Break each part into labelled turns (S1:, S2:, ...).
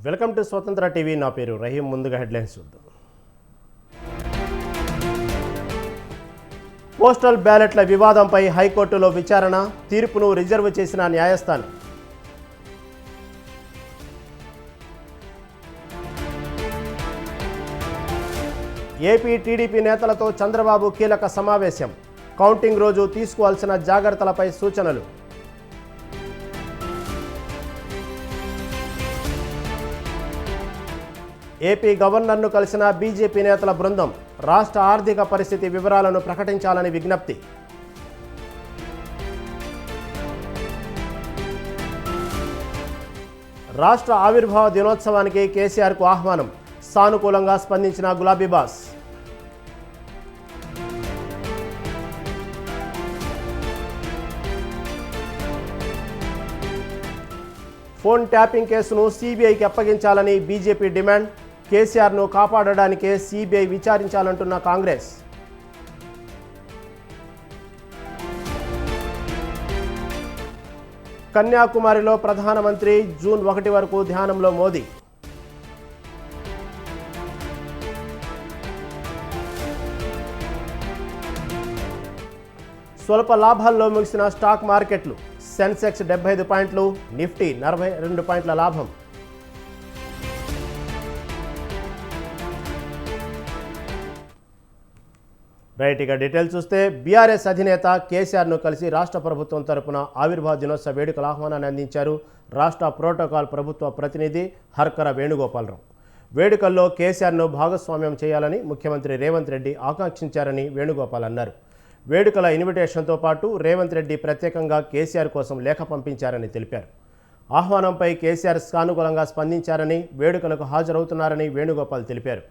S1: Welcome to స్వతంత్ర TV. నా పేరు రహీం. ముందుగా హెడ్లైన్స్ చూద్దాం. పోస్టల్ బ్యాలెట్ల వివాదంపై హైకోర్టులో విచారణ, తీర్పును రిజర్వ్ చేసిన న్యాయస్థానం. ఏపీ టీడీపీ నేతలతో చంద్రబాబు కీలక సమావేశం, కౌంటింగ్ రోజు తీసుకోవాల్సిన జాగ్రత్తలపై సూచనలు. ఏపీ గవర్నర్ను కలిసిన బీజేపీ నేతల బృందం, రాష్ట్ర ఆర్థిక పరిస్థితి వివరాలను ప్రకటించాలని విజ్ఞప్తి. రాష్ట్ర ఆవిర్భావ దినోత్సవానికి కేసీఆర్కు ఆహ్వానం, సానుకూలంగా స్పందించిన గులాబీబాస్. ఫోన్ ట్యాపింగ్ కేసును సీబీఐకి అప్పగించాలని బీజేపీ డిమాండ్, కేసీఆర్ను కాపాడడానికే సీబీఐ విచారించాలంటున్న కాంగ్రెస్. కన్యాకుమారిలో ప్రధానమంత్రి, జూన్ 1 వరకు ధ్యానంలో మోదీ. స్వల్ప లాభాల్లో ముగిసిన స్టాక్ మార్కెట్లు. సెన్సెక్స్ 75 పాయింట్లు, నిఫ్టీ 42 పాయింట్ల లాభం. రైట్, ఇక డీటెయిల్స్ చూస్తే బీఆర్ఎస్ అధినేత కేసీఆర్ను కలిసి రాష్ట్ర ప్రభుత్వం తరపున ఆవిర్భావ దినోత్సవ వేడుకల ఆహ్వానాన్ని అందించారు రాష్ట్ర ప్రోటోకాల్ ప్రభుత్వ ప్రతినిధి హర్కర వేణుగోపాలరావు. వేడుకల్లో కేసీఆర్ను భాగస్వామ్యం చేయాలని ముఖ్యమంత్రి రేవంత్ రెడ్డి ఆకాంక్షించారని వేణుగోపాల్ అన్నారు. వేడుకల ఇన్విటేషన్తో పాటు రేవంత్ రెడ్డి ప్రత్యేకంగా కేసీఆర్ కోసం లేఖ పంపించారని తెలిపారు. ఆహ్వానంపై కేసీఆర్ సానుకూలంగా స్పందించారని, వేడుకలకు హాజరవుతున్నారని వేణుగోపాల్ తెలిపారు.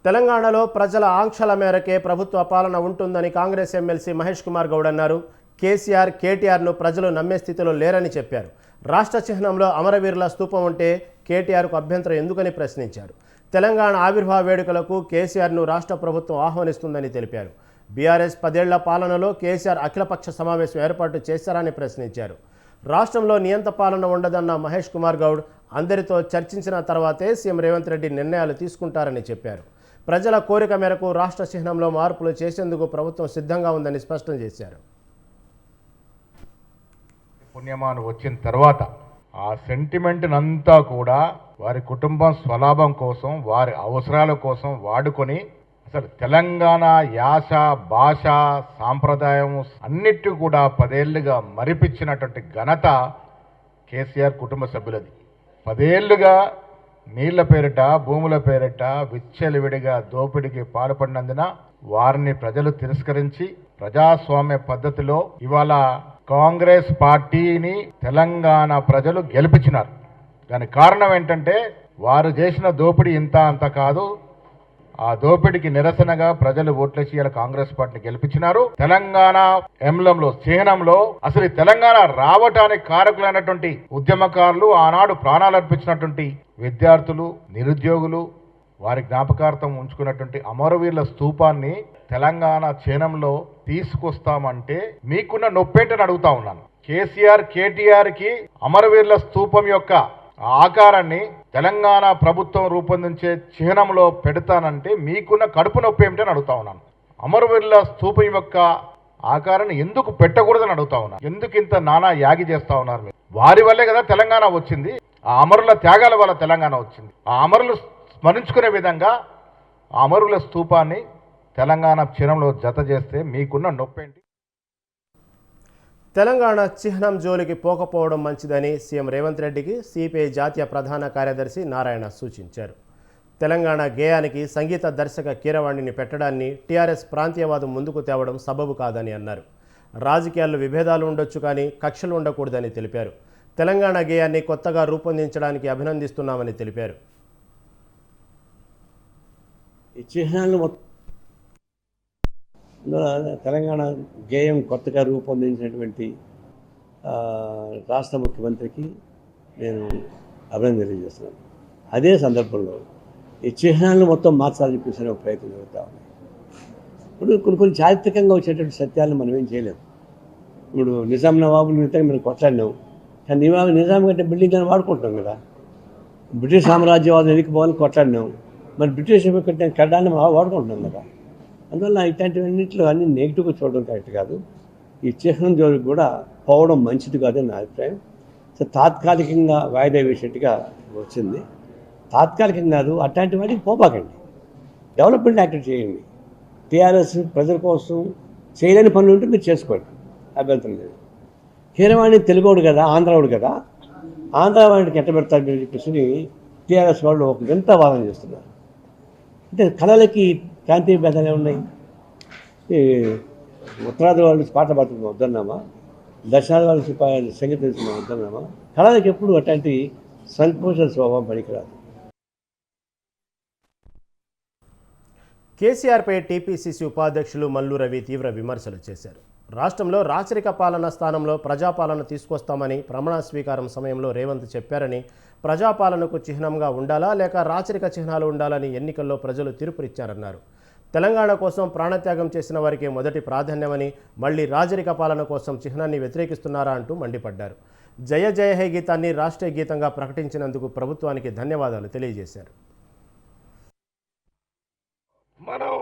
S1: తెలంగాణలో ప్రజల ఆంక్షల మేరకే ప్రభుత్వ పాలన ఉంటుందని కాంగ్రెస్ ఎమ్మెల్సీ మహేష్ కుమార్ గౌడ్ అన్నారు. కేసీఆర్, కేటీఆర్ను ప్రజలు నమ్మే స్థితిలో లేరని చెప్పారు. రాష్ట్ర చిహ్నంలో అమరవీరుల స్తూపం ఉంటే కేటీఆర్కు అభ్యంతరం ఎందుకని ప్రశ్నించారు. తెలంగాణ ఆవిర్భావ వేడుకలకు కేసీఆర్ను రాష్ట్ర ప్రభుత్వం ఆహ్వానిస్తుందని తెలిపారు. బీఆర్ఎస్ 10 ఏళ్ల పాలనలో కేసీఆర్ అఖిలపక్ష సమావేశం ఏర్పాటు చేశారని ప్రశ్నించారు. రాష్ట్రంలో నియంత పాలన ఉండదన్న మహేష్ కుమార్ గౌడ్ అందరితో చర్చించిన తర్వాతే సీఎం రేవంత్ రెడ్డి నిర్ణయాలు తీసుకుంటారని చెప్పారు. ప్రజల కోరిక మేరకు రాష్ట్ర చిహ్నంలో మార్పులు చేసేందుకు ప్రభుత్వం సిద్ధంగా ఉందని స్పష్టం చేశారు.
S2: పుణ్యమాను వచ్చిన తర్వాత ఆ సెంటిమెంట్నంతా కూడా వారి కుటుంబం స్వలాభం కోసం, వారి అవసరాల కోసం వాడుకొని అసలు తెలంగాణ యాస, భాష, సాంప్రదాయం అన్నిటి కూడా 10 ఏళ్లుగా మరిపించినటువంటి ఘనత కేసీఆర్ కుటుంబ సభ్యులది. 10 ఏళ్లుగా నీళ్ల పేరిట, భూముల పేరిట విచ్చలవిడిగా దోపిడీకి పాల్పడినందున వారిని ప్రజలు తిరస్కరించి ప్రజాస్వామ్య పద్ధతిలో ఇవాళ కాంగ్రెస్ పార్టీని తెలంగాణ ప్రజలు గెలిపించినారు. దానికి కారణం ఏంటంటే వారు చేసిన దోపిడీ ఇంత అంత కాదు. ఆ దోపిడీకి నిరసనగా ప్రజలు ఓట్లేసి ఇలా కాంగ్రెస్ పార్టీని గెలిపించినారు. తెలంగాణ ఎంలంలో, చిహ్నంలో అసలు ఈ తెలంగాణ రావటానికి కారకులైనటువంటి ఉద్యమకారులు, ఆనాడు ప్రాణాలు అర్పించినటువంటి విద్యార్థులు, నిరుద్యోగులు, వారి జ్ఞాపకార్థం ఉంచుకున్నటువంటి అమరవీరుల స్తూపాన్ని తెలంగాణ చిహ్నంలో తీసుకొస్తామంటే మీకున్న నొప్పేంటని అడుగుతా ఉన్నాను. కేసీఆర్, కేటీఆర్కి అమరవీరుల స్తూపం యొక్క ఆకారాన్ని తెలంగాణ ప్రభుత్వం రూపొందించే చిహ్నంలో పెడతానంటే మీకున్న కడుపు నొప్పి ఏమిటని అడుగుతా ఉన్నాను. అమరవీరుల స్తూపం యొక్క ఆకారాన్ని ఎందుకు పెట్టకూడదని అడుగుతా ఉన్నాను. ఎందుకు ఇంత నానా యాగి చేస్తా ఉన్నారు మీరు? వారి వల్లే కదా తెలంగాణ వచ్చింది. ఆ అమరుల త్యాగాల వల్ల తెలంగాణ వచ్చింది. ఆ అమరులు స్మరించుకునే విధంగా ఆ అమరుల స్తూపాన్ని తెలంగాణ చిహ్నంలో జత చేస్తే మీకున్న నొప్పేంటి?
S1: తెలంగాణ చిహ్నం జోలికి పోకపోవడం మంచిదని సీఎం రేవంత్ రెడ్డికి సిపిఐ జాతీయ ప్రధాన కార్యదర్శి నారాయణ సూచించారు. తెలంగాణ గేయానికి సంగీత దర్శక కీరవాణిని పెట్టడాన్ని టీఆర్ఎస్ ప్రాంతీయవాదం ముందుకు తేవడం సబబు కాదని అన్నారు. రాజకీయాల్లో విభేదాలు ఉండొచ్చు కానీ కక్షలు ఉండకూడదని తెలిపారు. తెలంగాణ గేయాన్ని కొత్తగా రూపొందించడానికి అభినందిస్తున్నామని తెలిపారు.
S3: ఈ చిహ్నాలను అందువల్ల తెలంగాణ గేయం కొత్తగా రూపొందించినటువంటి రాష్ట్ర ముఖ్యమంత్రికి నేను అభినందన తెలియజేస్తున్నాను. అదే సందర్భంలో ఈ చిహ్నాలను మొత్తం మార్చాలని చెప్పేసి ఒక ప్రయత్నం జరుగుతూ ఉన్నాయి. ఇప్పుడు కొన్ని చారిత్రకంగా వచ్చేటువంటి సత్యాలను మనం ఏం చేయలేము. ఇప్పుడు నిజాం నవాబులు మిగతా మనం కొట్లాడినాం, కానీ నిజాం కంటే బిల్డింగ్లను వాడుకుంటాం కదా. బ్రిటిష్ సామ్రాజ్యవాదం ఎదిగిపోవాలని కొట్లాడినాం, మరి బ్రిటిష్ కంటే కడ్డాన్ని వాడుకుంటున్నాం కదా. అందువల్ల ఇట్లాంటివన్నింటిలో అన్ని నెగిటివ్గా చూడడం కరెక్ట్ కాదు. ఈ చిహ్నం జోలికి కూడా పోవడం మంచిది కాదని నా అభిప్రాయం. సో తాత్కాలికంగా వాయిదా వేసేట్టుగా వచ్చింది. తాత్కాలికంగా కాదు, అట్లాంటి వాటికి పోపాకండి, డెవలప్మెంట్ యాక్టివిటీ చేయండి. టీఆర్ఎస్ ప్రజల కోసం చేయలేని పనులు ఉంటే మీరు చేసుకోండి, అభ్యంతరం లేదు. కీరవాణి తెలుగోడు కదా, ఆంధ్రావుడు కదా, ఆంధ్ర వాడికి ఎట్ట పెడతారు మీరు చెప్పేసి టీఆర్ఎస్ వాళ్ళు ఒక వింత వాదన చేస్తున్నారు. అంటే కళలకి ప్రాంతీయ భేదాలే ఉన్నాయి. ఉత్తరాది వాళ్ళు పాట పాడుతున్నాం వద్దన్నామా, దక్షిణాది వాళ్ళు సంగీతం తెలుసుకున్నాం వద్దన్నామా. కళలకి ఎప్పుడు అట్లాంటి సంకోచ స్వభావం పనికిరాదు.
S1: కేసీఆర్పై టీపీసీసీ ఉపాధ్యక్షులు మల్లు రవి తీవ్ర విమర్శలు చేశారు. రాష్ట్రంలో రాచరిక పాలన స్థానంలో ప్రజాపాలన తీసుకొస్తామని ప్రమాణ స్వీకారం సమయంలో రేవంత్ చెప్పారని, ప్రజాపాలనకు చిహ్నంగా ఉండాలా లేక రాచరిక చిహ్నాలు ఉండాలని ఎన్నికల్లో ప్రజలు తీర్పునిచ్చారన్నారు. తెలంగాణ కోసం ప్రాణత్యాగం చేసిన వారికి మొదటి ప్రాధాన్యమని, మళ్లీ రాజరిక పాలన కోసం చిహ్నాన్ని వ్యతిరేకిస్తున్నారా అంటూ మండిపడ్డారు. జయ జయ హే గీతాన్ని రాష్ట్రీయ గీతంగా ప్రకటించినందుకు ప్రభుత్వానికి ధన్యవాదాలు తెలియజేశారు.
S4: మనం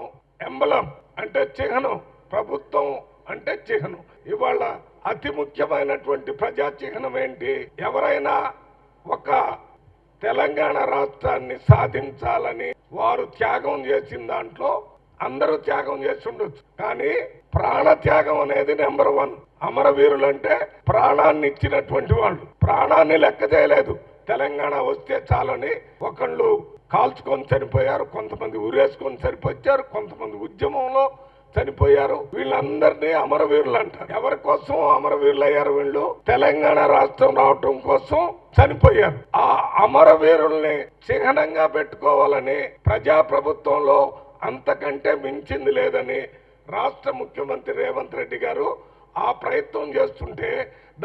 S4: ఎంబలం అంటే చిహ్నం, ప్రభుత్వం అంటే చిహ్నం. ఇవాళ అతి ముఖ్యమైనటువంటి ప్రజా చిహ్నం ఏంటి? ఎవరైనా ఒక తెలంగాణ రాష్ట్రాన్ని సాధించాలని వారు త్యాగం చేసిన దాంట్లో అందరూ త్యాగం చేసి ఉండొచ్చు, కానీ ప్రాణ త్యాగం అనేది నెంబర్ 1. అమరవీరులు అంటే ప్రాణాన్ని ఇచ్చినటువంటి వాళ్ళు, ప్రాణాన్ని లెక్క చేయలేదు. తెలంగాణ వస్తే చాలని ఒకళ్ళు కాల్చుకొని చనిపోయారు, కొంతమంది ఉరేసుకొని చనిపోయారు, కొంతమంది ఉద్యమంలో చనిపోయారు. వీళ్ళందరినీ అమరవీరులు అంటారు. ఎవరి కోసం అమరవీరులు అయ్యారు? వీళ్ళు తెలంగాణ రాష్ట్రం రావటం కోసం చనిపోయారు. ఆ అమరవీరుల్ని చిహ్నంగా పెట్టుకోవాలని ప్రజాప్రభుత్వంలో అంతకంటే మించింది లేదని రాష్ట్ర ముఖ్యమంత్రి రేవంత్ రెడ్డి గారు ఆ ప్రయత్నం చేస్తుంటే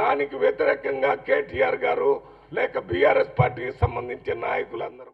S4: దానికి వ్యతిరేకంగా కేటీఆర్ గారు లేక బీఆర్ఎస్ పార్టీకి సంబంధించిన నాయకులందరూ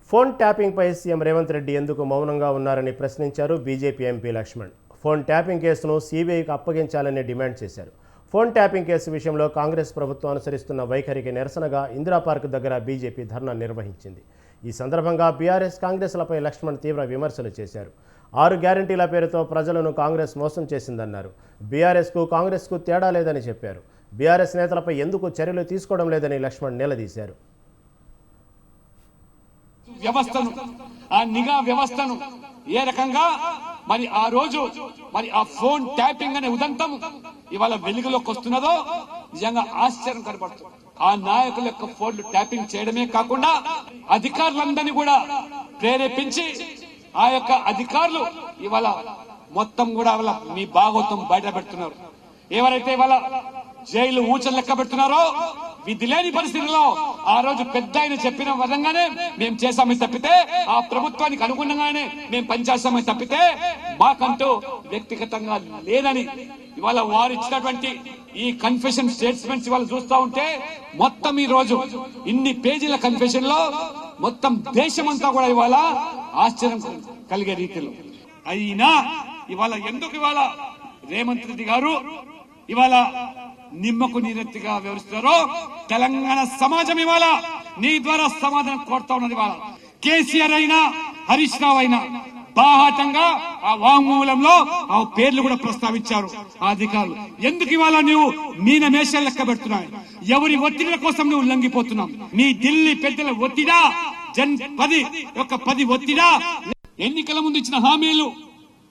S1: ఫోన్ ట్యాపింగ్పై సీఎం రేవంత్ రెడ్డి ఎందుకు మౌనంగా ఉన్నారని ప్రశ్నించారు BJP MP Laxman. Phone tapping కేసును సీబీఐకి అప్పగించాలని డిమాండ్ చేశారు. ఫోన్ ట్యాపింగ్ కేసు విషయంలో కాంగ్రెస్ ప్రభుత్వం అనుసరిస్తున్న వైఖరికి నిరసనగా ఇందిరా పార్క్ దగ్గర బీజేపీ ధర్నా నిర్వహించింది. ఈ సందర్భంగా బీఆర్ఎస్ కాంగ్రెస్లపై లక్ష్మణ్ తీవ్ర విమర్శలు చేశారు. 6 గ్యారంటీల పేరుతో ప్రజలను కాంగ్రెస్ మోసం చేసిందన్నారు. బీఆర్ఎస్కు కాంగ్రెస్కు తేడా లేదని చెప్పారు. బీఆర్ఎస్ నేతలపై ఎందుకు చర్యలు తీసుకోవడం లేదని లక్ష్మణ్ నిలదీశారు.
S5: వ్యవస్థను, ఆ నిఘా వ్యవస్థను ఏ రకంగా మరి ఆ రోజు మరి ఆ ఫోన్ ట్యాపింగ్ అనే ఉదంతం ఇవాళ వెలుగులోకి వస్తున్నదో నిజంగా ఆశ్చర్యం కనబడుతుంది. ఆ నాయకుల యొక్క ఫోన్లు ట్యాపింగ్ చేయడమే కాకుండా అధికారులందరినీ కూడా ప్రేరేపించి ఆ యొక్క అధికారులు ఇవాళ మొత్తం కూడా మీ భాగవతం బయట పెడుతున్నారు. ఎవరైతే ఇవాళ జైలు ఊచలు లెక్క పెడుతున్నారో విధి లేని పరిస్థితుల్లో ఆ రోజు పెద్ద ఆయన చెప్పిన విధంగానే మేము చేశామని తప్పితే, ఆ ప్రభుత్వానికి అనుగుణంగానే మేము పనిచేస్తామని తప్పితే మాకంటూ వ్యక్తిగతంగా లేదని ఇవాళ వారు ఇచ్చినటువంటి ఈ కన్ఫెషన్ స్టేట్మెంట్స్ ఇవాళ చూస్తా ఉంటే మొత్తం ఈ రోజు ఇన్ని పేజీల కన్ఫెషన్ లో మొత్తం దేశమంతా కూడా ఇవాళ ఆశ్చర్యం కలిగే రీతిలో అయినా ఇవాళ ఎందుకు ఇవాళ రేవంత్ రెడ్డి గారు ఇవాళ నిమ్మకు నీరెత్తిగా వివరిస్తున్నారో తెలంగాణ సమాజం ఇవాళ నీ ద్వారా సమాధానం కోరుతా ఉన్నది. ఇవాళ కేసీఆర్ అయినా హరీష్ రావు అయినా బాహాటంగా ఆ వాంగ్మూలంలో ఆ పేర్లు కూడా ప్రస్తావించారు ఆ అధికారులు. ఎందుకు ఇవాళ నువ్వు మీన మేషాలు లెక్క పెడుతున్నావు? ఎవరి ఒత్తిడిల కోసం నువ్వు లొంగిపోతున్నావు? నీ ఢిల్లీ పెద్దల ఒత్తిడా, జన్ 10 ఒత్తిడా? ఎన్నికల ముందు ఇచ్చిన హామీలు,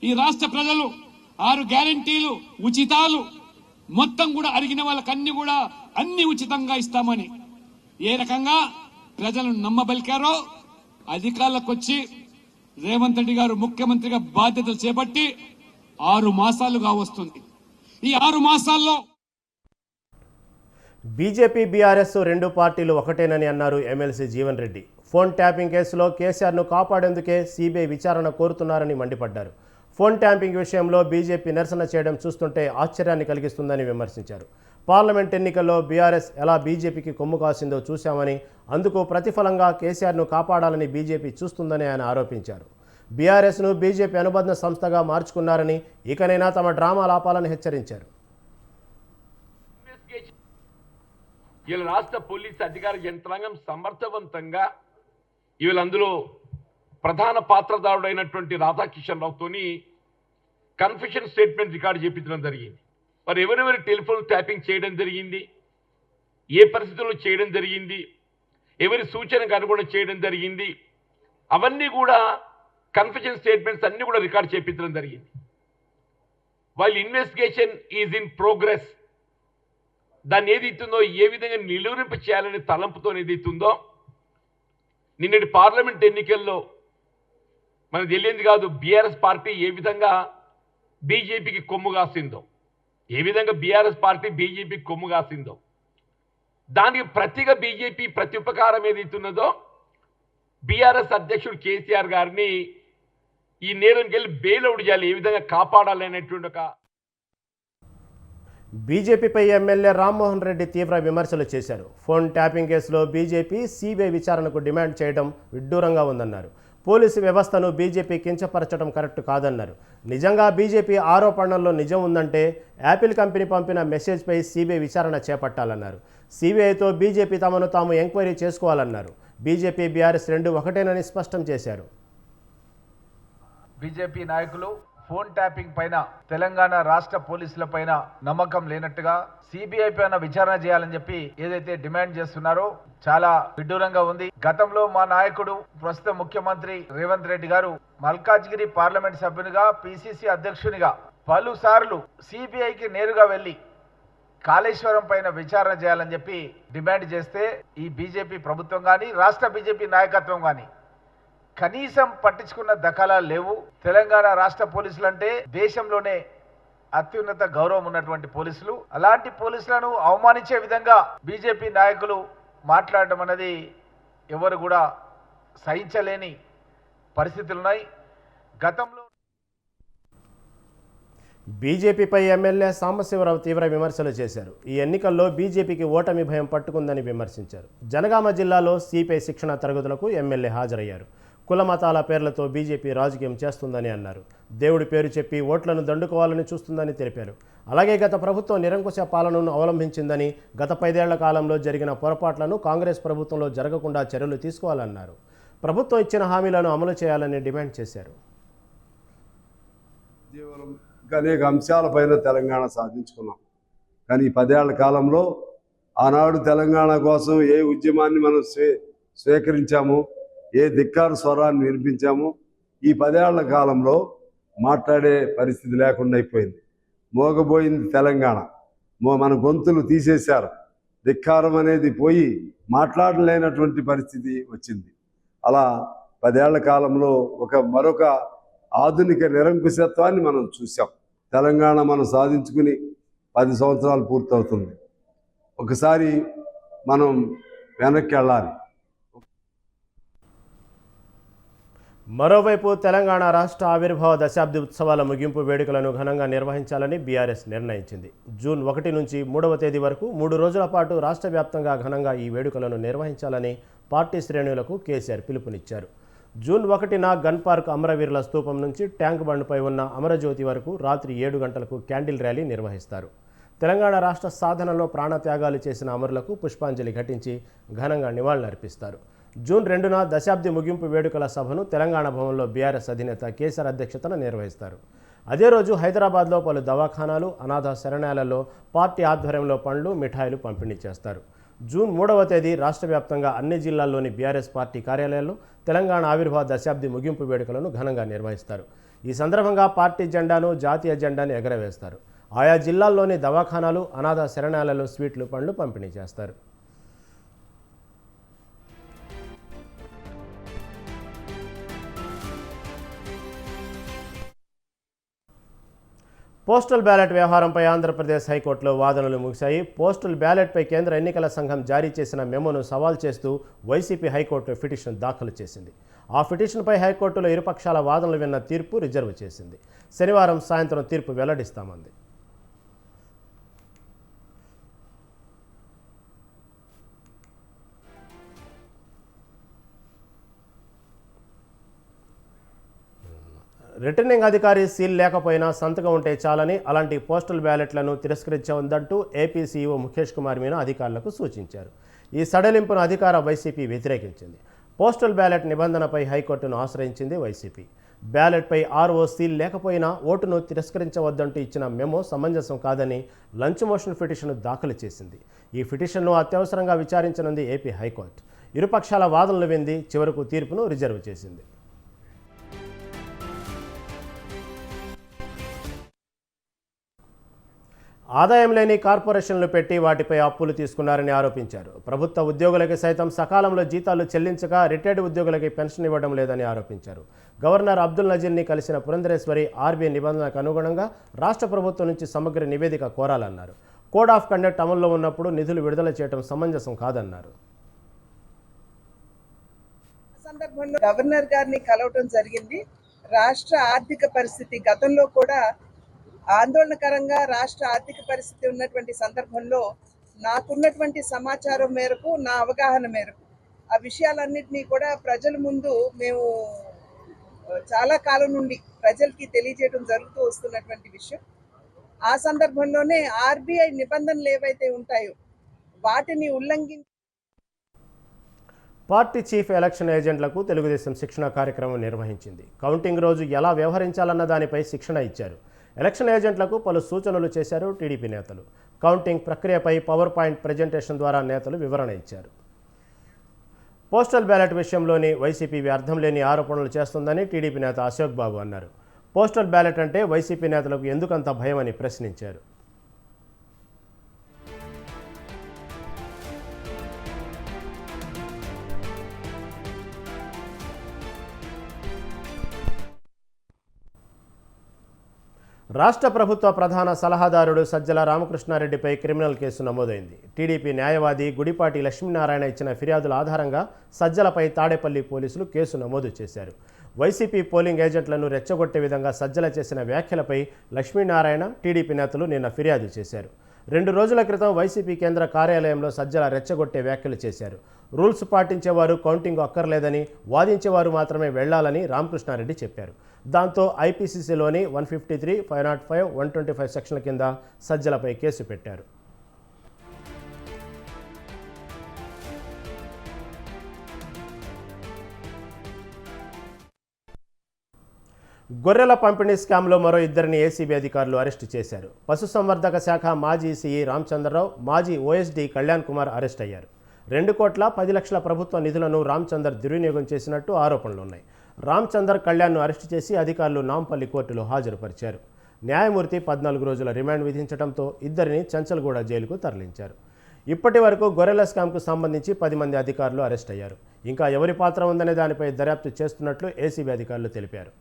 S5: ఈ రాష్ట్ర ప్రజలు 6 గ్యారంటీలు, ఉచితాలు మొత్తం కూడా అడిగిన వాళ్ళకి అన్ని ఉచితంగా ఇస్తామని ఏ రకంగా ప్రజలను నమ్మబలికారో అధికారులకు వచ్చి రేవంత్ రెడ్డి గారు ముఖ్యమంత్రిగా బాధ్యతలు చేపట్టి 6 మాసాలుగా వస్తుంది. ఈ 6 మాసాల్లో
S1: బీజేపీ బీఆర్ఎస్ 2 పార్టీలు ఒకటేనని అన్నారు MLC Jeevan Reddy. Phone tapping కేసులో కేసీఆర్ను కాపాడేందుకే సీబీఐ విచారణ కోరుతున్నారని మండిపడ్డారు. ఫోన్ ట్యాంపింగ్ విషయంలో బీజేపీ నిరసన చేయడం చూస్తుంటే ఆశ్చర్యాన్ని కలిగిస్తుందని విమర్శించారు. పార్లమెంట్ ఎన్నికల్లో బీఆర్ఎస్ ఎలా బీజేపీకి కొమ్ము కాసిందో చూశామని, అందుకు ప్రతిఫలంగా కేసీఆర్ను కాపాడాలని బీజేపీ చూస్తుందని ఆయన ఆరోపించారు. బీఆర్ఎస్ను బీజేపీ అనుబంధ సంస్థగా మార్చుకున్నారని, ఇకనైనా తమ డ్రామాలు ఆపాలని హెచ్చరించారు.
S6: వీళ్ళ రాష్ట్ర పోలీసు అధికార యంత్రాంగం సమర్థవంతంగా వీళ్ళందులో ప్రధాన పాత్రధారుడైనటువంటి రాధాకిషన్ రావుతోని కన్ఫెషన్ స్టేట్మెంట్ రికార్డు చేయించడం జరిగింది. మరి ఎవరెవరి టెలిఫోన్ ట్యాపింగ్ చేయడం జరిగింది, ఏ పరిస్థితుల్లో చేయడం జరిగింది, ఎవరి సూచనకు అనుగుణంగా చేయడం జరిగింది, అవన్నీ కూడా కన్ఫెషన్ స్టేట్మెంట్స్ అన్నీ కూడా రికార్డు చేయించడం జరిగింది. While investigation is in progress, దాన్ని ఏదైతుందో ఏ విధంగా నిలువరింప చేయాలనే తలంపుతో ఏదైతుందో నిన్నటి పార్లమెంట్ ఎన్నికల్లో మనకు తెలియంది కాదు, బీఆర్ఎస్ పార్టీ ఏ విధంగా బీజేపీకి కొమ్ము కాసిందో, ఏ విధంగా బీఆర్ఎస్ పార్టీ బీజేపీకి కొమ్ము కాసిందో, దానికి ప్రతిగా బీజేపీ ప్రత్యుపకారం ఏదైతున్నదో బీఆర్ఎస్ అధ్యక్షుడు కేసీఆర్ గారిని ఈ నేరంకి వెళ్ళి బెయిల్అవుట్ చేయాలి, ఏ విధంగా కాపాడాలి అనేటువంటి ఒక
S1: బీజేపీపై ఎమ్మెల్యే రామ్మోహన్ రెడ్డి తీవ్ర విమర్శలు చేశారు. ఫోన్ ట్యాపింగ్ కేసులో బీజేపీ సిబిఐ విచారణకు డిమాండ్ చేయడం విడ్డూరంగా ఉందన్నారు. పోలీసు వ్యవస్థను బీజేపీ కించపరచడం కరెక్ట్ కాదన్నారు. నిజంగా బీజేపీ ఆరోపణల్లో నిజం ఉందంటే యాపిల్ కంపెనీ పంపిన మెసేజ్పై సిబిఐ విచారణ చేపట్టాలన్నారు. సిబిఐతో బీజేపీ తమను తాము ఎంక్వైరీ చేసుకోవాలన్నారు. బీజేపీ బీఆర్ఎస్ రెండు ఒకటేనని స్పష్టం చేశారు.
S7: బీజేపీ నాయకులు ఫోన్ ట్యాపింగ్ పైన తెలంగాణ రాష్ట్ర పోలీసుల పైన నమ్మకం లేనట్టుగా సిబిఐ పైన విచారణ చేయాలని చెప్పి ఏదైతే డిమాండ్ చేస్తున్నారో చాలా విడ్డూరంగా ఉంది. గతంలో మా నాయకుడు ప్రస్తుత ముఖ్యమంత్రి రేవంత్ రెడ్డి గారు మల్కాజ్గిరి పార్లమెంట్ సభ్యునిగా, పిసిసి అధ్యక్షునిగా పలుసార్లు సిబిఐకి నేరుగా వెళ్లి కాళేశ్వరం పైన విచారణ చేయాలని చెప్పి డిమాండ్ చేస్తే ఈ బీజేపీ ప్రభుత్వం కానీ రాష్ట్ర బీజేపీ నాయకత్వం కానీ కనీసం పట్టించుకున్న దఖలాలు లేవు. తెలంగాణ రాష్ట్ర పోలీసులు అంటే దేశంలోనే అత్యున్నత గౌరవం ఉన్నటువంటి పోలీసులు, అలాంటి పోలీసులను అవమానించే విధంగా బీజేపీ నాయకులు మాట్లాడడం అనేది ఎవరు కూడా సహించలేని పరిస్థితులు ఉన్నాయి. గతంలో
S1: బీజేపీపై ఎమ్మెల్యే సాంబశివరావు తీవ్ర విమర్శలు చేశారు. ఈ ఎన్నికల్లో బీజేపీకి ఓటమి భయం పట్టుకుందని విమర్శించారు. జనగామ జిల్లాలో సిపిఐ శిక్షణ తరగతులకు ఎమ్మెల్యే హాజరయ్యారు. కుల మతాల పేర్లతో బీజేపీ రాజకీయం చేస్తుందని అన్నారు. దేవుడి పేరు చెప్పి ఓట్లను దండుకోవాలని చూస్తుందని తెలిపారు. అలాగే గత ప్రభుత్వం నిరంకుశ పాలనను అవలంబించిందని, గత 5 ఏళ్ల కాలంలో జరిగిన పొరపాట్లను కాంగ్రెస్ ప్రభుత్వంలో జరగకుండా చర్యలు తీసుకోవాలన్నారు. ప్రభుత్వం ఇచ్చిన హామీలను అమలు చేయాలని డిమాండ్ చేశారు.
S8: అనేక అంశాలపైన తెలంగాణ సాధించుకున్నాం. కానీ ఈ 10 ఏళ్ల కాలంలో ఆనాడు తెలంగాణ కోసం ఏ ఉద్యమాన్ని మనం స్వీకరించాము, ఏ ధిక్కారు స్వరాన్ని వినిపించాము, ఈ 10 ఏళ్ల కాలంలో మాట్లాడే పరిస్థితి లేకుండా అయిపోయింది. మోగబోయింది తెలంగాణ. మన గొంతులు తీసేశారు. ధిక్కారం అనేది పోయి మాట్లాడలేనటువంటి పరిస్థితి వచ్చింది. అలా 10 ఏళ్ల కాలంలో మరొక ఆధునిక నిరంకుశత్వాన్ని మనం చూసాం. తెలంగాణ మనం సాధించుకుని 10 సంవత్సరాలు పూర్తవుతుంది. ఒకసారి మనం వెనక్కి వెళ్ళాలి.
S1: మరోవైపు తెలంగాణ రాష్ట్ర ఆవిర్భావ దశాబ్ది ఉత్సవాల ముగింపు వేడుకలను ఘనంగా నిర్వహించాలని బీఆర్ఎస్ నిర్ణయించింది. జూన్ 1 నుంచి 3వ తేదీ వరకు 3 రోజుల పాటు రాష్ట్ర వ్యాప్తంగా ఘనంగా ఈ వేడుకలను నిర్వహించాలని పార్టీ శ్రేణులకు కేసీఆర్ పిలుపునిచ్చారు. జూన్ 1న గన్ పార్క్ అమరవీరుల స్తూపం నుంచి ట్యాంక్ బండ్పై ఉన్న అమరజ్యోతి వరకు రాత్రి 7 గంటలకు క్యాండిల్ ర్యాలీ నిర్వహిస్తారు. తెలంగాణ రాష్ట్ర సాధనలో ప్రాణత్యాగాలు చేసిన అమరులకు పుష్పాంజలి ఘటించి ఘనంగా నివాళులర్పిస్తారు. జూన్ 2న దశాబ్ది ముగింపు వేడుకల సభను తెలంగాణ భవన్లో బీఆర్ఎస్ అధినేత కేసీఆర్ అధ్యక్షతన నిర్వహిస్తారు. అదే రోజు హైదరాబాద్లో పలు దవాఖానాలు, అనాథ శరణాలయాల్లో పార్టీ ఆధ్వర్యంలో పండ్లు, మిఠాయిలు పంపిణీ చేస్తారు. జూన్ 3వ తేదీ రాష్ట్ర వ్యాప్తంగా అన్ని జిల్లాల్లోని బీఆర్ఎస్ పార్టీ కార్యాలయాల్లో తెలంగాణ ఆవిర్భావ దశాబ్ది ముగింపు వేడుకలను ఘనంగా నిర్వహిస్తారు. ఈ సందర్భంగా పార్టీ జెండాను, జాతీయ జెండాను ఎగరవేస్తారు. ఆయా జిల్లాల్లోని దవాఖానాలు, అనాథ శరణాలయాల్లో స్వీట్లు, పండ్లు పంపిణీ చేస్తారు. పోస్టల్ బ్యాలెట్ వ్యవహారంపై ఆంధ్రప్రదేశ్ హైకోర్టులో వాదనలు ముగిశాయి. పోస్టల్ బ్యాలెట్పై కేంద్ర ఎన్నికల సంఘం జారీ చేసిన మెమోను సవాల్ చేస్తూ వైసీపీ హైకోర్టు పిటిషన్ దాఖలు చేసింది. ఆ పిటిషన్పై హైకోర్టులో ఇరుపక్షాల వాదనలు విన్న తీర్పు రిజర్వ్ చేసింది. శనివారం సాయంత్రం తీర్పు వెల్లడిస్తామంది. రిటర్నింగ్ అధికారి సీల్ లేకపోయినా సంతకం ఉంటే చాలని, అలాంటి పోస్టల్ బ్యాలెట్లను తిరస్కరించవద్దంటూ ఏపీ సీఈఓ ముఖేష్ కుమార్ మీనా అధికారులకు సూచించారు. ఈ సడలింపును అధికార వైసీపీ వ్యతిరేకించింది. పోస్టల్ బ్యాలెట్ నిబంధనపై హైకోర్టును ఆశ్రయించింది వైసీపీ. బ్యాలెట్పై ఆర్ఓ సీల్ లేకపోయినా ఓటును తిరస్కరించవద్దంటూ ఇచ్చిన మెమో సమంజసం కాదని లంచ్ మోషన్ పిటిషన్ దాఖలు చేసింది. ఈ పిటిషన్ను అత్యవసరంగా విచారించనుంది ఏపీ హైకోర్టు. ఇరుపక్షాల వాదనలు వింది చివరకు తీర్పును రిజర్వ్ చేసింది. ఆదాయం లేని కార్పొరేషన్లు పెట్టి వాటిపై అప్పులు తీసుకున్నారని ఆరోపించారు. ప్రభుత్వ ఉద్యోగులకి సైతం సకాలంలో జీతాలు చెల్లించక రిటైర్డ్ ఉద్యోగులకి పెన్షన్ ఇవ్వడం లేదని ఆరోపించారు. గవర్నర్ అబ్దుల్ నజీర్ని కలిసిన పురంధరేశ్వరి ఆర్బీఐ నిబంధనలకు అనుగుణంగా రాష్ట్ర ప్రభుత్వం నుంచి సమగ్ర నివేదిక కోరాలన్నారు. కోడ్ ఆఫ్ కండక్ట్ అమల్లో ఉన్నప్పుడు నిధులు విడుదల చేయడం సమంజసం కాదన్నారు.
S9: సందర్భంలో గవర్నర్ గారిని కలవటం జరిగింది. రాష్ట్ర ఆర్థిక పరిస్థితి గతంలో కూడా ఆందోళనకరంగా రాష్ట్ర ఆర్థిక పరిస్థితి ఉన్నటువంటి సందర్భంలో నాకున్నటువంటి సమాచారం మేరకు, నా అవగాహన మేరకు ఆ విషయాలన్నింటినీ కూడా ప్రజల ముందు మేము చాలా కాలం నుండి ప్రజలకి తెలియజేయడం జరుగుతూ వస్తున్నటువంటి విషయం. ఆ సందర్భంలోనే ఆర్బీఐ నిబంధనలు ఏవైతే ఉంటాయో వాటిని ఉల్లంఘించి
S1: పార్టీ చీఫ్ ఎలక్షన్ ఏజెంట్లకు తెలుగుదేశం శిక్షణ కార్యక్రమం నిర్వహించింది. కౌంటింగ్ రోజు ఎలా వ్యవహరించాలన్న దానిపై శిక్షణ ఇచ్చారు. ఎలక్షన్ ఏజెంట్లకు పలు సూచనలు చేశారు టీడీపీ నేతలు. కౌంటింగ్ ప్రక్రియపై పవర్ పాయింట్ ప్రజెంటేషన్ ద్వారా నేతలు వివరణ ఇచ్చారు. పోస్టల్ బ్యాలెట్ విషయంలోని వైసీపీ అర్థం లేని ఆరోపణలు చేస్తుందని టీడీపీ నేత అశోక్ బాబు అన్నారు. పోస్టల్ బ్యాలెట్ అంటే వైసీపీ నేతలకు ఎందుకంత భయమని ప్రశ్నించారు. రాష్ట్ర ప్రభుత్వ ప్రధాన సలహాదారుడు సజ్జల రామకృష్ణారెడ్డిపై క్రిమినల్ కేసు నమోదైంది. టీడీపీ న్యాయవాది గుడిపాటి లక్ష్మీనారాయణ ఇచ్చిన ఫిర్యాదుల ఆధారంగా సజ్జలపై తాడేపల్లి పోలీసులు కేసు నమోదు చేశారు. వైసీపీ పోలింగ్ ఏజెంట్లను రెచ్చగొట్టే విధంగా సజ్జల చేసిన వ్యాఖ్యలపై లక్ష్మీనారాయణ, టీడీపీ నేతలు నిన్న ఫిర్యాదు చేశారు. 2 రోజుల క్రితం వైసీపీ కేంద్ర కార్యాలయంలో సజ్జల రెచ్చగొట్టే వ్యాఖ్యలు చేశారు. రూల్స్ పాటించేవారు కౌంటింగ్ అక్కర్లేదని, వాదించేవారు మాత్రమే వెళ్లాలని రామకృష్ణారెడ్డి చెప్పారు. దాంతో ఐపీసీసీలోని 153, 505, 125 సెక్షన్ల కింద సజ్జలపై కేసు పెట్టారు. గొర్రెల పంపిణీ స్కామ్లో మరో 2 ఏసీబీ అధికారులు అరెస్టు చేశారు. పశుసంవర్ధక శాఖ మాజీ సీఈ రామచంద్రరావు, మాజీ ఓఎస్డీ కళ్యాణ్ కుమార్ అరెస్ట్ అయ్యారు. 2,10,00,000 ప్రభుత్వ నిధులను రామచందర్ దుర్వినియోగం చేసినట్టు ఆరోపణలున్నాయి. రామచందర్, కళ్యాణ్ను అరెస్టు చేసి అధికారులు నాంపల్లి కోర్టులో హాజరుపరిచారు. న్యాయమూర్తి 14 రోజుల రిమాండ్ విధించడంతో ఇద్దరిని చంచల్గూడ జైలుకు తరలించారు. ఇప్పటి వరకు గొర్రెల స్కామ్కు సంబంధించి 10 మంది అధికారులు అరెస్ట్ అయ్యారు. ఇంకా ఎవరి పాత్ర ఉందనే దానిపై దర్యాప్తు చేస్తున్నట్లు ఏసీబీ అధికారులు తెలిపారు.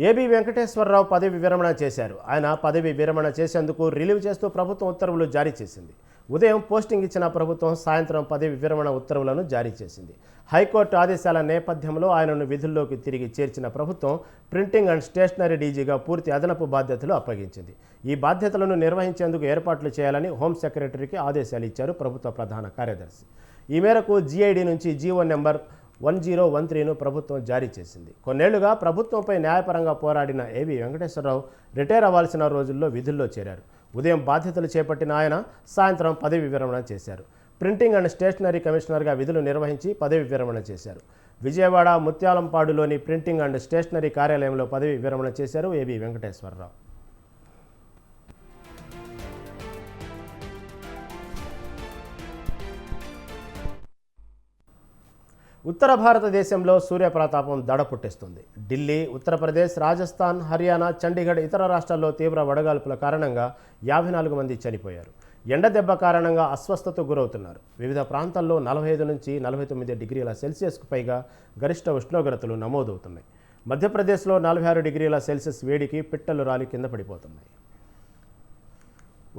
S1: ఏబీ వెంకటేశ్వరరావు పదవి విరమణ చేశారు. ఆయన పదవి విరమణ చేసేందుకు రిలీవ్ చేస్తూ ప్రభుత్వం ఉత్తర్వులు జారీ చేసింది. ఉదయం పోస్టింగ్ ఇచ్చిన ప్రభుత్వం సాయంత్రం పదవి విరమణ ఉత్తర్వులను జారీ చేసింది. హైకోర్టు ఆదేశాల నేపథ్యంలో ఆయనను విధుల్లోకి తిరిగి చేర్చిన ప్రభుత్వం ప్రింటింగ్ అండ్ స్టేషనరీ డీజీగా పూర్తి అదనపు బాధ్యతలు అప్పగించింది. ఈ బాధ్యతలను నిర్వహించేందుకు ఏర్పాట్లు చేయాలని హోం సెక్రటరీకి ఆదేశాలు ఇచ్చారు ప్రభుత్వ ప్రధాన కార్యదర్శి. ఈ మేరకు జీఐడీ నుంచి జీవో నెంబర్ 1013ను ప్రభుత్వం జారీ చేసింది. కొన్నేళ్లుగా ప్రభుత్వంపై న్యాయపరంగా పోరాడిన ఏబీ వెంకటేశ్వరరావు రిటైర్ అవ్వాల్సిన రోజుల్లో విధుల్లో చేరారు. ఉదయం బాధ్యతలు చేపట్టిన ఆయన సాయంత్రం పదవి విరమణ చేశారు. ప్రింటింగ్ అండ్ స్టేషనరీ కమిషనర్గా విధులు నిర్వహించి పదవి విరమణ చేశారు. విజయవాడ ముత్యాలంపాడులోని ప్రింటింగ్ అండ్ స్టేషనరీ కార్యాలయంలో పదవి విరమణ చేశారు ఏబీ వెంకటేశ్వరరావు. ఉత్తర భారతదేశంలో సూర్యప్రతాపం దడ పుట్టిస్తుంది. ఢిల్లీ, ఉత్తరప్రదేశ్, రాజస్థాన్, హర్యానా, చండీగఢ్, ఇతర రాష్ట్రాల్లో తీవ్ర వడగాల్పుల కారణంగా 54 మంది చనిపోయారు. ఎండ దెబ్బ కారణంగా అస్వస్థతకు గురవుతున్నారు. వివిధ ప్రాంతాల్లో 45 నుంచి 49 డిగ్రీల సెల్సియస్కు పైగా గరిష్ట ఉష్ణోగ్రతలు నమోదవుతున్నాయి. మధ్యప్రదేశ్లో 46 డిగ్రీల సెల్సియస్ వేడికి పిట్టలు రాలి కింద పడిపోతున్నాయి.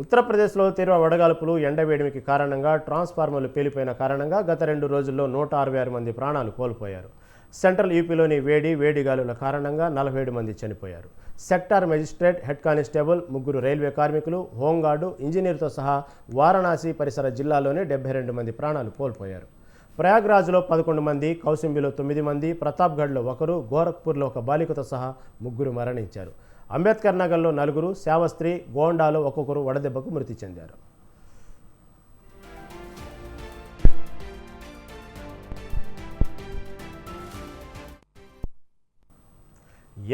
S1: ఉత్తరప్రదేశ్లో తీవ్ర వడగాల్పులు ఎండవేడిమికి కారణంగా ట్రాన్స్ఫార్మర్లు పేలిపోయిన కారణంగా గత 2 రోజుల్లో 166 మంది ప్రాణాలు కోల్పోయారు. సెంట్రల్ యూపీలోని వేడి గాలుల కారణంగా 47 మంది చనిపోయారు. Sector magistrate, head constable, 3 railway కార్మికులు, హోంగార్డు, ఇంజనీర్తో సహా వారణాసి పరిసర జిల్లాల్లోనే 72 మంది ప్రాణాలు కోల్పోయారు. ప్రయాగ్రాజ్లో 11 మంది, కౌసింబిలో 9 మంది, ప్రతాప్గఢ్లో 1, గోరఖ్పూర్లో 1 బాలికతో సహా 3 మరణించారు. అంబేద్కర్ నగర్లో 4, శావస్త్రి, గోండాలో ఒక్కొక్కరు వడదెబ్బకు మృతి చెందారు.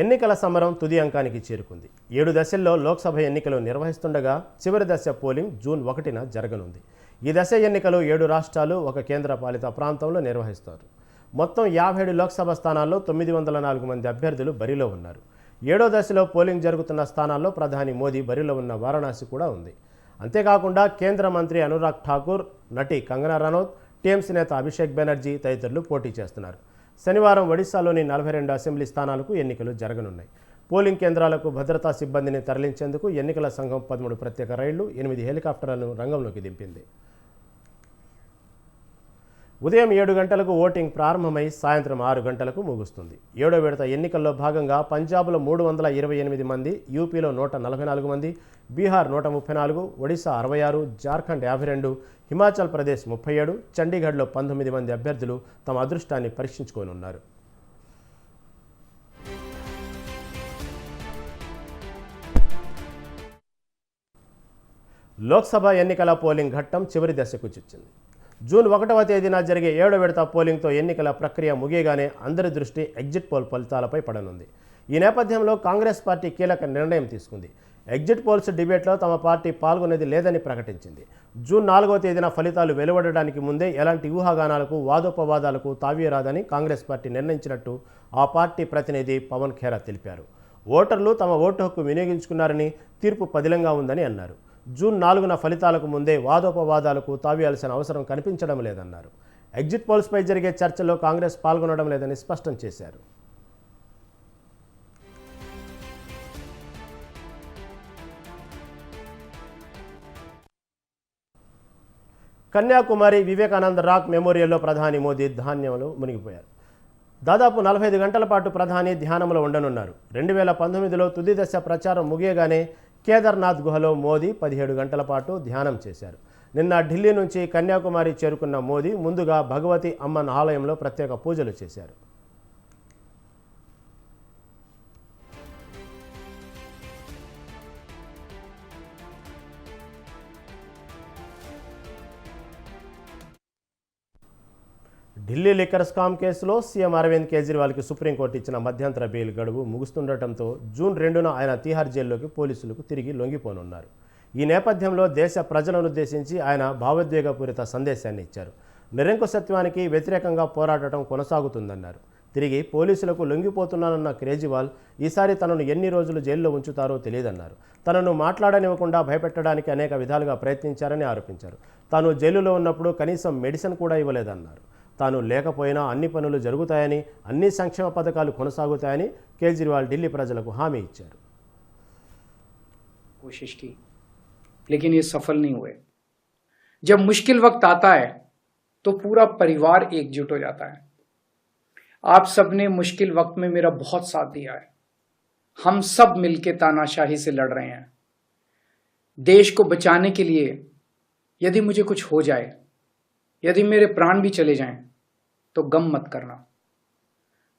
S1: ఎన్నికల సమరం తుది అంకానికి చేరుకుంది. 7 దశల్లో లోక్సభ ఎన్నికలు నిర్వహిస్తుండగా చివరి దశ పోలింగ్ జూన్ 1న జరగనుంది. ఈ దశ ఎన్నికలు 7 రాష్ట్రాలు, 1 కేంద్రపాలిత ప్రాంతంలో నిర్వహిస్తారు. మొత్తం 57 లోక్సభ స్థానాల్లో 904 మంది అభ్యర్థులు బరిలో ఉన్నారు. 7వ దశలో పోలింగ్ జరుగుతున్న స్థానాల్లో ప్రధాని మోదీ బరిలో ఉన్న వారణాసి కూడా ఉంది. అంతేకాకుండా కేంద్ర మంత్రి అనురాగ్ ఠాకూర్, నటి కంగనా రనౌత్, టీఎంసీ నేత అభిషేక్ బెనర్జీ తదితరులు పోటీ చేస్తున్నారు. శనివారం ఒడిశాలోని 42 అసెంబ్లీ స్థానాలకు ఎన్నికలు జరగనున్నాయి. పోలింగ్ కేంద్రాలకు భద్రతా సిబ్బందిని తరలించేందుకు ఎన్నికల సంఘం 13 ప్రత్యేక రైళ్లు, 8 హెలికాప్టర్లను రంగంలోకి దింపింది. ఉదయం 7 గంటలకు ఓటింగ్ ప్రారంభమై సాయంత్రం 6 గంటలకు ముగుస్తుంది. 7వ విడత ఎన్నికల్లో భాగంగా పంజాబ్లో 328 మంది, యూపీలో 144 మంది, బీహార్ 134, ఒడిశా 66, జార్ఖండ్ 52, హిమాచల్ ప్రదేశ్ 37, చండీగఢ్లో 19 మంది అభ్యర్థులు తమ అదృష్టాన్ని పరీక్షించుకోనున్నారు. లోక్సభ ఎన్నికల పోలింగ్ ఘట్టం చివరి దశకు చిచ్చింది. జూన్ 1వ తేదీన జరిగే 7వ విడత పోలింగ్తో ఎన్నికల ప్రక్రియ ముగియగానే అందరి దృష్టి ఎగ్జిట్ పోల్ ఫలితాలపై పడనుంది. ఈ నేపథ్యంలో కాంగ్రెస్ పార్టీ కీలక నిర్ణయం తీసుకుంది. ఎగ్జిట్ పోల్స్ డిబేట్లో తమ పార్టీ పాల్గొనేది లేదని ప్రకటించింది. జూన్ 4వ తేదీన ఫలితాలు వెలువడడానికి ముందే ఎలాంటి ఊహాగానాలకు, వాదోపవాదాలకు తావీరాదని కాంగ్రెస్ పార్టీ నిర్ణయించినట్టు ఆ పార్టీ ప్రతినిధి పవన్ ఖేరా తెలిపారు. ఓటర్లు తమ ఓటు హక్కు వినియోగించుకున్నారని, తీర్పు పదిలంగా ఉందని అన్నారు. జూన్ 4న ఫలితాలకు ముందే వాదోపవాదాలకు తావేయాల్సిన అవసరం కనిపించడం లేదన్నారు. ఎగ్జిట్ పోల్స్పై జరిగే చర్చల్లో కాంగ్రెస్ పాల్గొనడం లేదని స్పష్టం చేశారు. కన్యాకుమారి వివేకానంద రాక్ మెమోరియల్లో ప్రధాని మోదీ ధ్యానంలో మునిగిపోయారు. దాదాపు 45 గంటల పాటు ప్రధాని ధ్యానంలో ఉండనున్నారు. 2019లో తుది దశ ప్రచారం ముగియగానే కేదార్నాథ్ గుహలో మోదీ 17 గంటల పాటు ధ్యానం చేశారు. నిన్న ఢిల్లీ నుంచి కన్యాకుమారి చేరుకున్న మోదీ ముందుగా భగవతి అమ్మన్ ఆలయంలో ప్రత్యేక పూజలు చేశారు. ఢిల్లీ లిక్కర్ స్కామ్ కేసులో సీఎం అరవింద్ కేజ్రీవాల్కి సుప్రీంకోర్టు ఇచ్చిన మధ్యంతర బెయిల్ గడువు ముగుస్తుండటంతో జూన్ 2న ఆయన తీహార్ జైల్లోకి పోలీసులకు తిరిగి లొంగిపోనున్నారు. ఈ నేపథ్యంలో దేశ ప్రజలను ఉద్దేశించి ఆయన భావోద్వేగపూరిత సందేశాన్ని ఇచ్చారు. నిరంకుశత్వానికి వ్యతిరేకంగా పోరాడటం కొనసాగుతుందన్నారు. తిరిగి పోలీసులకు లొంగిపోతున్నానన్న కేజ్రీవాల్ ఈసారి తనను ఎన్ని రోజులు జైల్లో ఉంచుతారో తెలియదన్నారు. తనను మాట్లాడనివ్వకుండా భయపెట్టడానికి అనేక విధాలుగా ప్రయత్నించారని ఆరోపించారు. తాను జైలులో ఉన్నప్పుడు కనీసం మెడిసిన్ కూడా ఇవ్వలేదన్నారు. తాను లేకపోయినా అన్ని పనులు జరుగుతాయని, అన్ని సంక్షేమ పథకాలు కొనసాగుతాయని కేజ్రీవాల్ ఢిల్లీ ప్రజలకు హామీ ఇచ్చారు.
S10: कोशिश की लेकिन ये सफल नहीं हुए। जब मुश्किल वक्त आता है तो पूरा परिवार एकजुट हो जाता है। आप सबने मुश्किल वक्त में मेरा बहुत साथ दिया है। हम सब मिलके तानाशाही से लड़ रहे हैं। देश को बचाने के लिए यदि मुझे कुछ हो जाए, यदि मेरे प्राण भी चले जाएं, तो गम मत करना।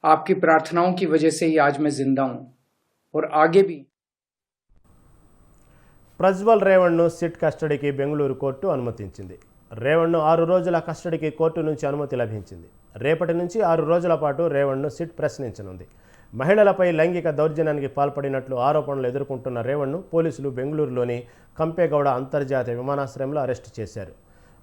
S10: आपकी प्रार्थनाओं की वजह से ही आज मैं जिंदा हूं और आगे भी।
S1: ప్రజ్వల్ రేవణ్ను సిట్ కస్టడీకి బెంగళూరు కోర్టు అనుమతించింది. రేవణ్ను 6 రోజుల కస్టడీకి కోర్టు నుంచి అనుమతి లభించింది. రేపటి నుంచి 6 రోజుల పాటు రేవణ్ను సిట్ ప్రశ్నించనుంది. మహిళలపై లైంగిక దౌర్జన్యానికి పాల్పడినట్లు ఆరోపణలు ఎదుర్కొంటున్న రేవణ్ను పోలీసులు బెంగళూరులోని కంపేగౌడ అంతర్జాతీయ విమానాశ్రయంలో అరెస్టు చేశారు.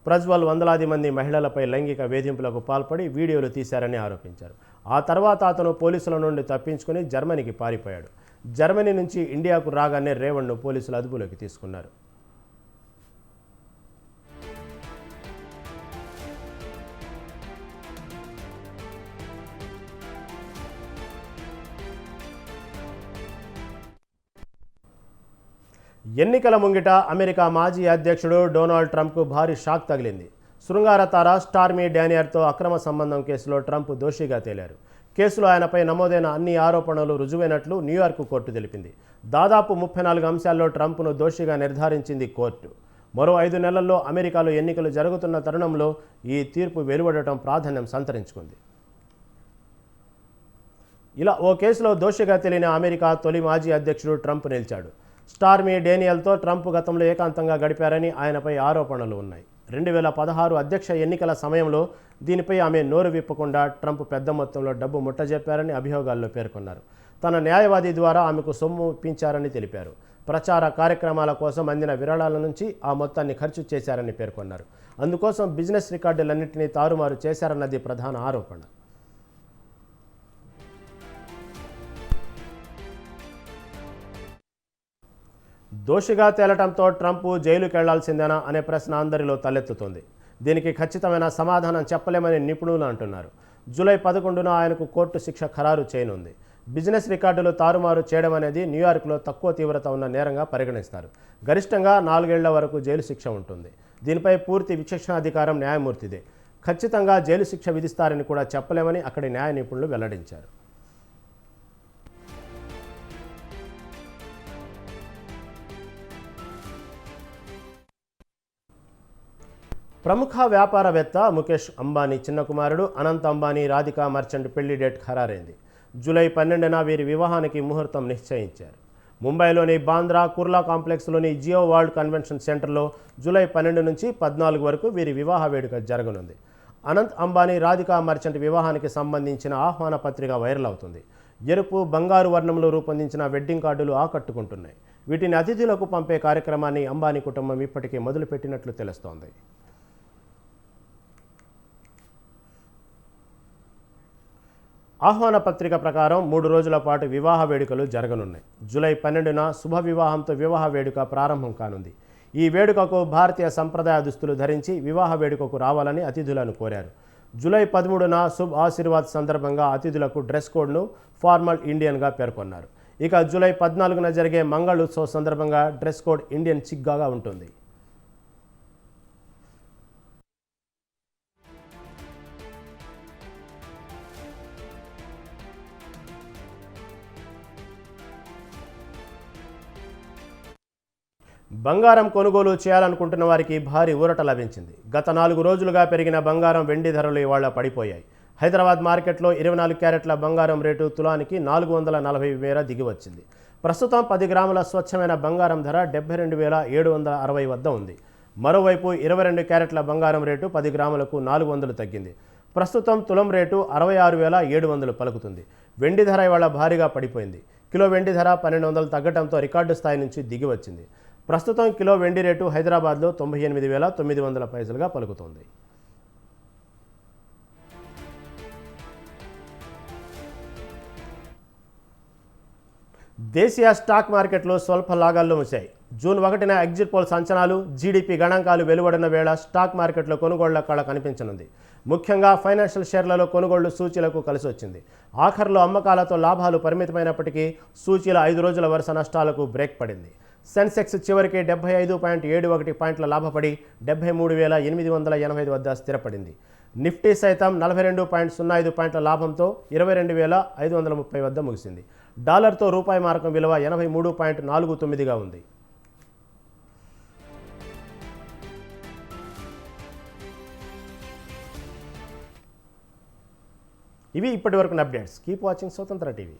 S1: ప్రజ్వల్ వందలాది మంది మహిళలపై లైంగిక వేధింపులకు పాల్పడి వీడియోలు తీశారని ఆరోపించారు. ఆ తర్వాత అతను పోలీసుల నుండి తప్పించుకుని జర్మనీకి పారిపోయాడు. జర్మనీ నుంచి ఇండియాకు రాగానే రేవణ్ను పోలీసులు అదుపులోకి తీసుకున్నారు. ఎన్నికల ముంగిట అమెరికా మాజీ అధ్యక్షుడు డొనాల్డ్ ట్రంప్కు భారీ షాక్ తగిలింది. శృంగార తార స్టార్మీ డానియర్తో అక్రమ సంబంధం కేసులో ట్రంప్ దోషిగా తేలారు. కేసులో ఆయనపై నమోదైన అన్ని ఆరోపణలు రుజువైనట్లు న్యూయార్క్ కోర్టు తెలిపింది. దాదాపు 34 అంశాల్లో ట్రంప్ను దోషిగా నిర్ధారించింది కోర్టు. మరో 5 నెలల్లో అమెరికాలో ఎన్నికలు జరుగుతున్న తరుణంలో ఈ తీర్పు వెలువడటం ప్రాధాన్యం సంతరించుకుంది. ఇలా ఓ కేసులో దోషిగా తేలిన అమెరికా తొలి మాజీ అధ్యక్షుడు ట్రంప్ నిలిచాడు. స్టార్మీ డేనియల్తో ట్రంప్ గతంలో ఏకాంతంగా గడిపారని ఆయనపై ఆరోపణలు ఉన్నాయి. 2016 అధ్యక్ష ఎన్నికల సమయంలో దీనిపై ఆమె నోరు విప్పకుండా ట్రంప్ పెద్ద మొత్తంలో డబ్బు ముట్టజెప్పారని అభియోగాల్లో పేర్కొన్నారు. తన న్యాయవాది ద్వారా ఆమెకు సొమ్ము ఇప్పించారని తెలిపారు. ప్రచార కార్యక్రమాల కోసం అందిన విరాళాల నుంచి ఆ మొత్తాన్ని ఖర్చు చేశారని పేర్కొన్నారు. అందుకోసం బిజినెస్ రికార్డులన్నింటినీ తారుమారు చేశారన్నది ప్రధాన ఆరోపణ. దోషిగా తేలటంతో ట్రంప్ జైలుకి వెళ్లాల్సిందేనా అనే ప్రశ్న అందరిలో తలెత్తుతోంది. దీనికి ఖచ్చితమైన సమాధానం చెప్పలేమని నిపుణులు అంటున్నారు. జూలై 11న ఆయనకు కోర్టు శిక్ష ఖరారు చేయనుంది. బిజినెస్ రికార్డులు తారుమారు చేయడం అనేది న్యూయార్క్లో తక్కువ తీవ్రత ఉన్న నేరంగా పరిగణిస్తారు. గరిష్టంగా 4 ఏళ్ల వరకు జైలు శిక్ష ఉంటుంది. దీనిపై పూర్తి విచక్షణాధికారం న్యాయమూర్తిదే. ఖచ్చితంగా జైలు శిక్ష విధిస్తారని కూడా చెప్పలేమని అక్కడి న్యాయ నిపుణులు వెల్లడించారు. ప్రముఖ వ్యాపారవేత్త ముఖేష్ అంబానీ చిన్న కుమారుడు అనంత్ అంబానీ రాధికా మర్చెంట్ పెళ్లి డేట్ ఖరారైంది. జూలై 12న వీరి వివాహానికి ముహూర్తం నిశ్చయించారు. ముంబైలోని బాంద్రా కుర్లా కాంప్లెక్స్లోని జియో వరల్డ్ కన్వెన్షన్ సెంటర్లో జూలై 12 నుంచి 14 వరకు వీరి వివాహ వేడుక జరగనుంది. అనంత్ అంబానీ రాధికా మర్చెంట్ వివాహానికి సంబంధించిన ఆహ్వాన పత్రిక వైరల్ అవుతుంది. ఎరుపు బంగారు వర్ణంలో రూపొందించిన వెడ్డింగ్ కార్డులు ఆకట్టుకుంటున్నాయి. వీటిని అతిథులకు పంపే కార్యక్రమాన్ని అంబానీ కుటుంబం ఇప్పటికే మొదలుపెట్టినట్లు తెలుస్తోంది. ఆహ్వాన పత్రిక ప్రకారం 3 రోజుల పాటు వివాహ వేడుకలు జరగనున్నాయి. జూలై 12న శుభ వివాహంతో వివాహ వేడుక ప్రారంభం కానుంది. ఈ వేడుకకు భారతీయ సంప్రదాయ దుస్తులు ధరించి వివాహ వేడుకకు రావాలని అతిథులను కోరారు. జూలై 13న శుభ్ ఆశీర్వాద్ సందర్భంగా అతిథులకు డ్రెస్ కోడ్ను ఫార్మల్ ఇండియన్గా పేర్కొన్నారు. ఇక జూలై 14న జరిగే మంగళ ఉత్సవ్ సందర్భంగా డ్రెస్ కోడ్ ఇండియన్ చిక్గా ఉంటుంది. బంగారం కొనుగోలు చేయాలనుకుంటున్న వారికి భారీ ఊరట లభించింది. గత 4 రోజులుగా పెరిగిన బంగారం వెండి ధరలు ఇవాళ పడిపోయాయి. హైదరాబాద్ మార్కెట్లో 24 క్యారెట్ల బంగారం రేటు తులానికి 440 మేర దిగివచ్చింది. ప్రస్తుతం 10 గ్రాముల స్వచ్ఛమైన బంగారం ధర 72,760 వద్ద ఉంది. మరోవైపు 22 క్యారెట్ల బంగారం రేటు 10 గ్రాములకు 400 తగ్గింది. ప్రస్తుతం తులం రేటు 66,700 పలుకుతుంది. వెండి ధర ఇవాళ భారీగా పడిపోయింది. కిలో వెండి ధర 1200 తగ్గడంతో రికార్డు స్థాయి నుంచి దిగివచ్చింది. ప్రస్తుతం కిలో వెండి రేటు హైదరాబాద్లో 98,900 పైసలుగా పలుకుతోంది. దేశీయ స్టాక్ మార్కెట్లు స్వల్ప లాగాల్లో ముసాయి. జూన్ 1న ఎగ్జిట్ పోల్స్ అంచనాలు, జీడీపీ గణాంకాలు వెలువడిన వేళ స్టాక్ మార్కెట్లో కొనుగోళ్ల కళ కనిపించనుంది. ముఖ్యంగా ఫైనాన్షియల్ షేర్లలో కొనుగోళ్లు సూచీలకు కలిసి వచ్చింది. ఆఖర్లో అమ్మకాలతో లాభాలు పరిమితమైనప్పటికీ సూచీల 5 రోజుల వరుస నష్టాలకు బ్రేక్ పడింది. సెన్సెక్స్ చివరికి 75.71 పాయింట్ల లాభపడి 73,885 వద్ద స్థిరపడింది. నిఫ్టీ సైతం 42.05 పాయింట్ల లాభంతో 22,530 వద్ద ముగిసింది. డాలర్తో రూపాయి మారకం విలువ 83.49గా ఉంది. ఇవి ఇప్పటివరకు అప్డేట్స్. కీప్ వాచింగ్ స్వతంత్ర టీవీ.